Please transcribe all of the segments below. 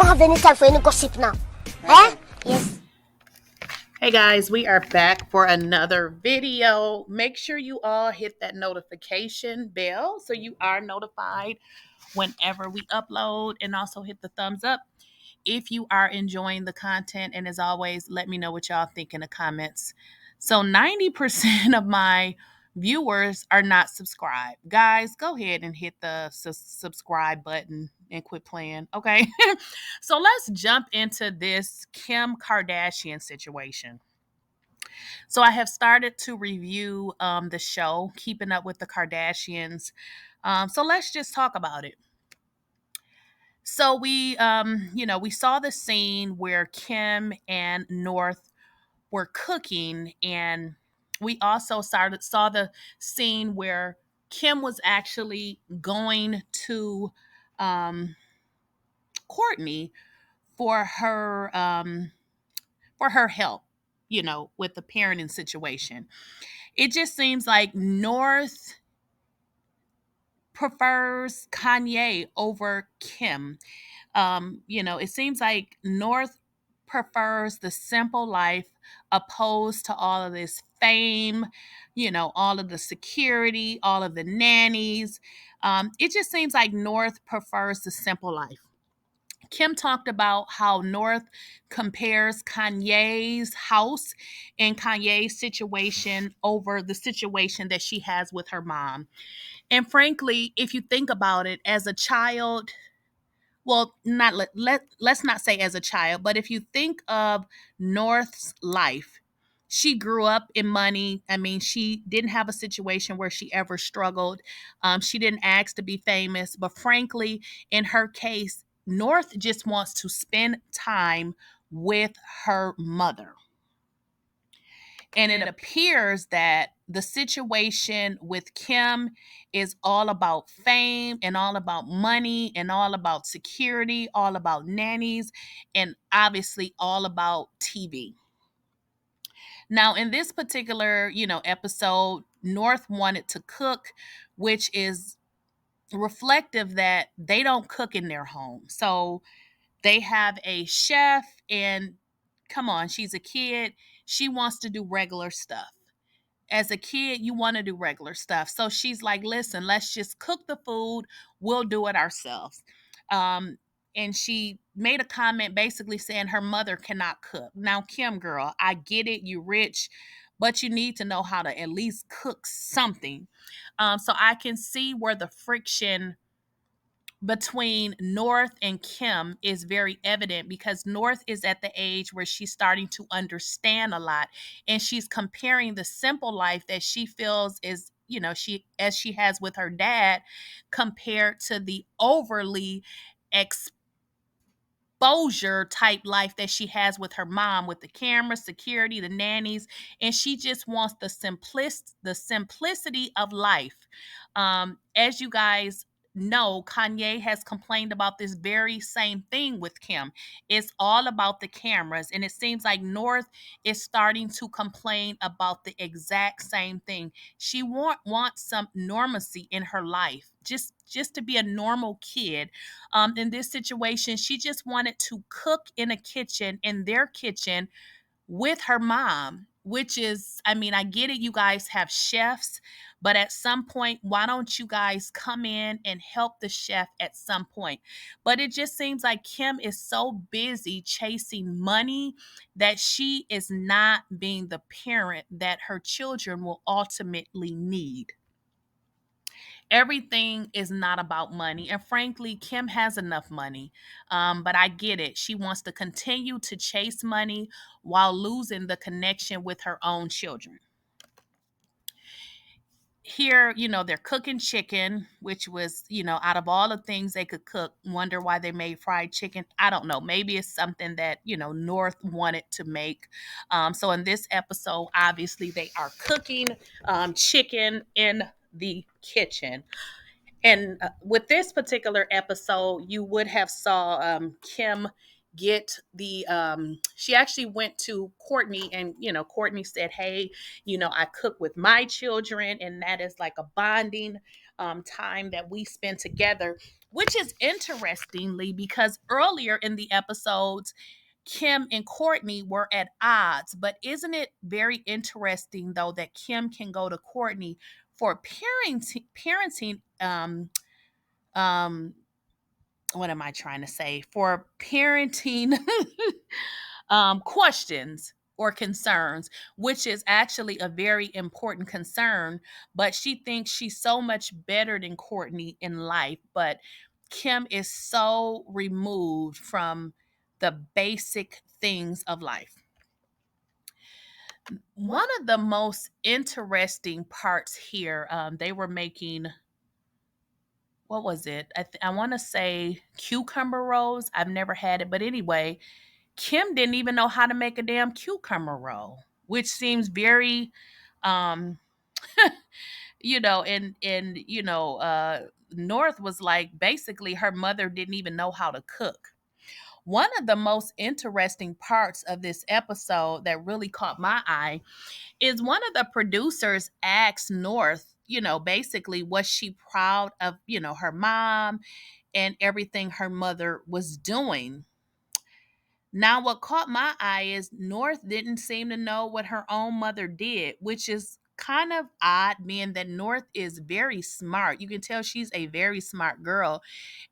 don't have any time for any gossip now. Eh? Yes. Hey guys, we are back for another video. Make sure you all hit that notification bell so you are notified whenever we upload, and also hit the thumbs up if you are enjoying the content. And as always, let me know what y'all think in the comments. So 90% of my viewers are not subscribed. Guys, go ahead and hit the subscribe button and quit playing, okay? So let's jump into this Kim Kardashian situation. So I have started to review the show, Keeping Up with the Kardashians. So let's just talk about it. So we saw the scene where Kim and North were cooking, and we also saw the scene where Kim was actually going to um, Kourtney for her help, with the parenting situation. It just seems like North prefers Kanye over Kim. It seems like North prefers the simple life opposed to all of this fame, all of the security, all of the nannies. It just seems like North prefers the simple life. Kim talked about how North compares Kanye's house and Kanye's situation over the situation that she has with her mom. And frankly, if you think about it, as a child, well, not let's not say as a child, but if you think of North's life, she grew up in money. I mean, she didn't have a situation where she ever struggled. She didn't ask to be famous, but frankly, in her case, North just wants to spend time with her mother. And it appears that the situation with Kim is all about fame and all about money and all about security, all about nannies, and obviously all about TV. Now, in this particular, episode, North wanted to cook, which is reflective that they don't cook in their home. So they have a chef, and come on, she's a kid. She wants to do regular stuff. As a kid, you want to do regular stuff. So she's like, listen, let's just cook the food. We'll do it ourselves. Um, and she made a comment basically saying her mother cannot cook. Now, Kim, girl, I get it. You're rich, but you need to know how to at least cook something. So I can see where the friction between North and Kim is very evident, because North is at the age where she's starting to understand a lot, and she's comparing the simple life that she feels is, she has with her dad, compared to the overly exposure type life that she has with her mom, with the camera, security, the nannies, and she just wants the simplicity of life. As you guys know, Kanye has complained about this very same thing with Kim. It's all about the cameras, and it seems like North is starting to complain about the exact same thing. She wants some normalcy in her life, just to be a normal kid. In this situation, she just wanted to cook in a kitchen, in their kitchen, with her mom, which is, I mean, I get it. You guys have chefs, but at some point, why don't you guys come in and help the chef at some point? But it just seems like Kim is so busy chasing money that she is not being the parent that her children will ultimately need. Everything is not about money. And frankly, Kim has enough money. But I get it. She wants to continue to chase money while losing the connection with her own children. Here, they're cooking chicken, which was, out of all the things they could cook, wonder why they made fried chicken. I don't know. Maybe it's something that, North wanted to make. So in this episode, obviously, they are cooking chicken in the kitchen. And with this particular episode, you would have saw Kim get she actually went to Kourtney, and Kourtney said, hey, I cook with my children, and that is like a bonding time that we spend together. which is interestingly because earlier in the episodes, Kim and Kourtney were at odds. But isn't it very interesting though that Kim can go to Kourtney for um what am I trying to say? For parenting questions or concerns, which is actually a very important concern. But she thinks she's so much better than Kourtney in life. But Kim is so removed from the basic things of life. One of the most interesting parts here, they were making, what was it? I want to say cucumber rolls. I've never had it, but anyway, Kim didn't even know how to make a damn cucumber roll, which seems very, um, North was like basically her mother didn't even know how to cook. One of the most interesting parts of this episode that really caught my eye is one of the producers asked North, basically, was she proud of, her mom and everything her mother was doing? Now, what caught my eye is North didn't seem to know what her own mother did, which is kind of odd, being that North is very smart. You can tell she's a very smart girl.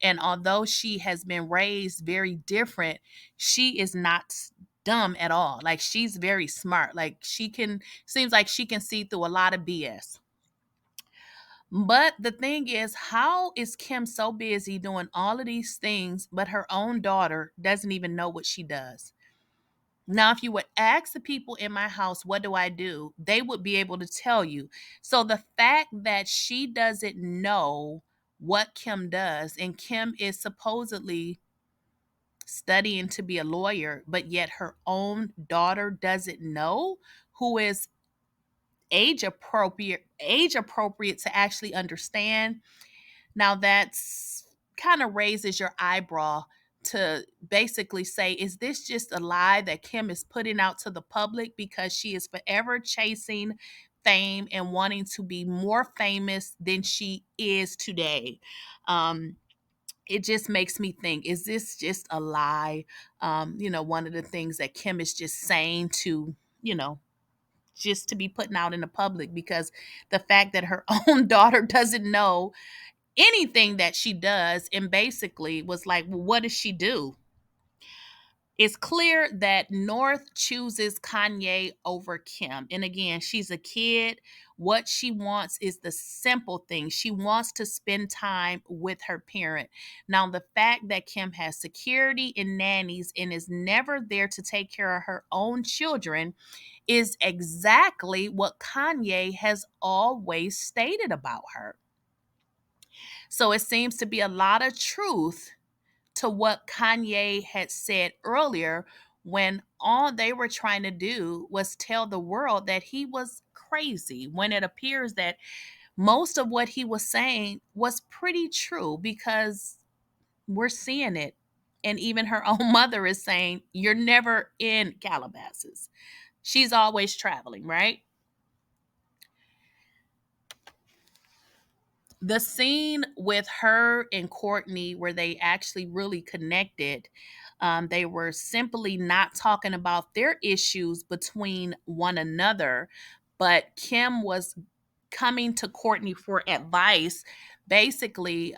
And although she has been raised very different, she is not dumb at all. Like, she's very smart. Like, seems like she can see through a lot of BS. But the thing is, how is Kim so busy doing all of these things, but her own daughter doesn't even know what she does? Now, if you would ask the people in my house, what do I do? They would be able to tell you. So the fact that she doesn't know what Kim does, and Kim is supposedly studying to be a lawyer, but yet her own daughter doesn't know, who is age appropriate to actually understand. Now that's kind of raises your eyebrow to basically say, is this just a lie that Kim is putting out to the public because she is forever chasing fame and wanting to be more famous than she is today? It just makes me think, is this just a lie? One of the things that Kim is just saying to, just to be putting out in the public, because the fact that her own daughter doesn't know anything that she does, and basically was like, well, what does she do? It's clear that North chooses Kanye over Kim. And again, she's a kid. What she wants is the simple thing. She wants to spend time with her parent. Now, the fact that Kim has security and nannies and is never there to take care of her own children is exactly what Kanye has always stated about her. So it seems to be a lot of truth to what Kanye had said earlier, when all they were trying to do was tell the world that he was crazy, when it appears that most of what he was saying was pretty true, because we're seeing it. And even her own mother is saying, you're never in Calabasas. She's always traveling, right? The scene with her and Kourtney, where they actually really connected, they were simply not talking about their issues between one another, but Kim was coming to Kourtney for advice. Basically,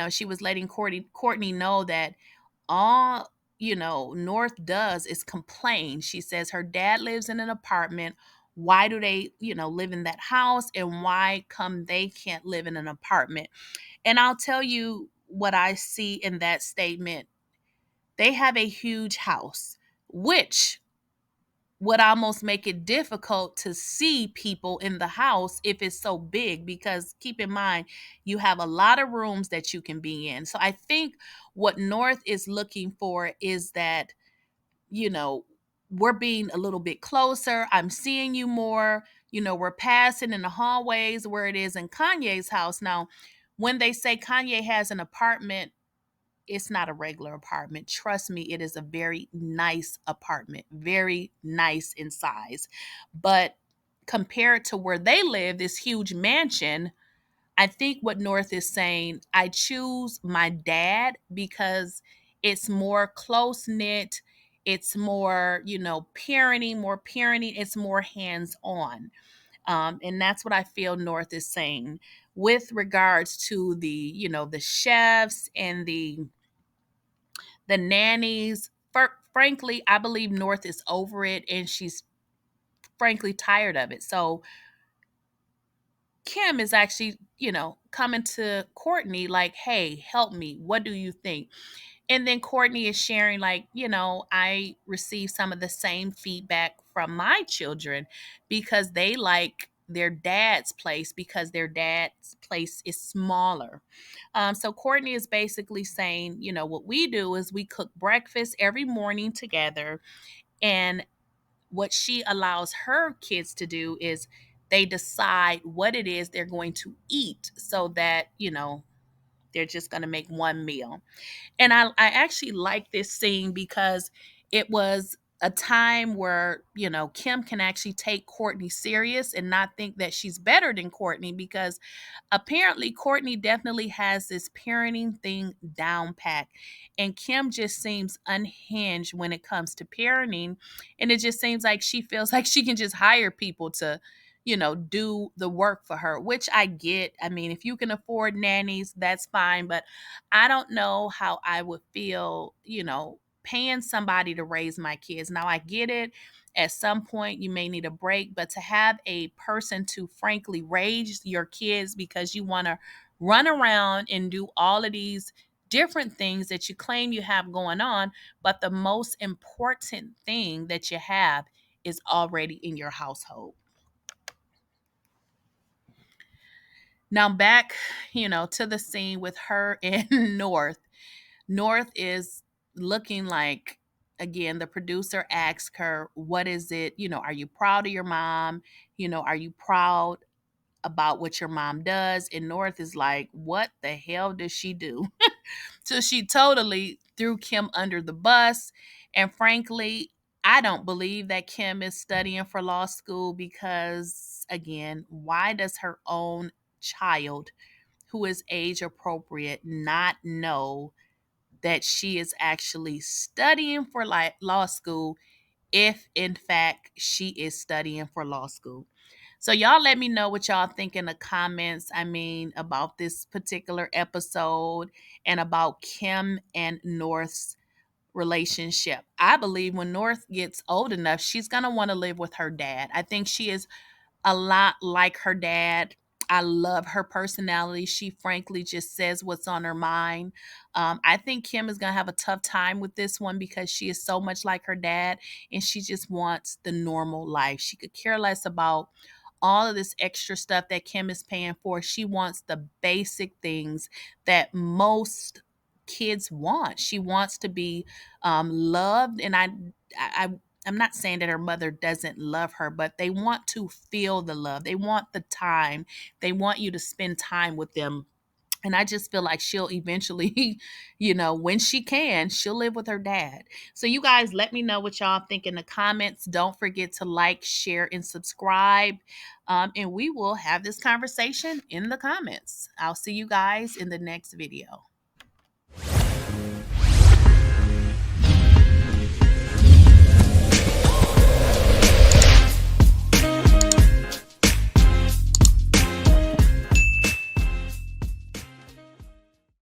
she was letting Kourtney know that all North does is complain. She says her dad lives in an apartment. Why do they live in that house, and why come they can't live in an apartment? And I'll tell you what I see in that statement. They have a huge house, which would almost make it difficult to see people in the house if it's so big, because keep in mind, you have a lot of rooms that you can be in. So I think what North is looking for is that, you know we're being a little bit closer, I'm seeing you more, we're passing in the hallways, where it is in Kanye's house. Now, when they say Kanye has an apartment, it's not a regular apartment. Trust me, it is a very nice apartment, very nice in size. But compared to where they live, this huge mansion, I think what North is saying, I choose my dad because it's more close knit, it's more, parenting, it's more hands on. And that's what I feel North is saying with regards to the chefs and the nannies. Frankly, I believe North is over it and she's frankly tired of it. So Kim is actually, coming to Kourtney like, hey, help me. What do you think? And then Kourtney is sharing, like, I received some of the same feedback from my children because they like their dad's place because their dad's place is smaller. So Kourtney is basically saying, what we do is we cook breakfast every morning together. And what she allows her kids to do is they decide what it is they're going to eat so that, they're just going to make one meal. And I actually like this scene because it was a time where, Kim can actually take Kourtney serious and not think that she's better than Kourtney because apparently Kourtney definitely has this parenting thing down pat. And Kim just seems unhinged when it comes to parenting. And it just seems like she feels like she can just hire people to, do the work for her, which I get. I mean, if you can afford nannies, that's fine. But I don't know how I would feel, paying somebody to raise my kids. Now, I get it. At some point, you may need a break, but to have a person to frankly raise your kids because you want to run around and do all of these different things that you claim you have going on, but the most important thing that you have is already in your household. Now, back, to the scene with her and North. North is looking like, again, the producer asked her, what is it? Are you proud of your mom? Are you proud about what your mom does? And North is like, what the hell does she do? So she totally threw Kim under the bus. And frankly, I don't believe that Kim is studying for law school because, again, why does her own child who is age appropriate not know that she is actually studying for law school if in fact she is studying for law school? So y'all let me know what y'all think in the comments. I mean, about this particular episode and about Kim and North's relationship. I believe when North gets old enough, she's going to want to live with her dad. I think she is a lot like her dad. I love her personality. She frankly just says what's on her mind. I think Kim is going to have a tough time with this one because she is so much like her dad and she just wants the normal life. She could care less about all of this extra stuff that Kim is paying for. She wants the basic things that most kids want. She wants to be loved. And I I'm not saying that her mother doesn't love her, but they want to feel the love. They want the time. They want you to spend time with them. And I just feel like she'll eventually, when she can, she'll live with her dad. So, you guys, let me know what y'all think in the comments. Don't forget to like, share, and subscribe. And we will have this conversation in the comments. I'll see you guys in the next video.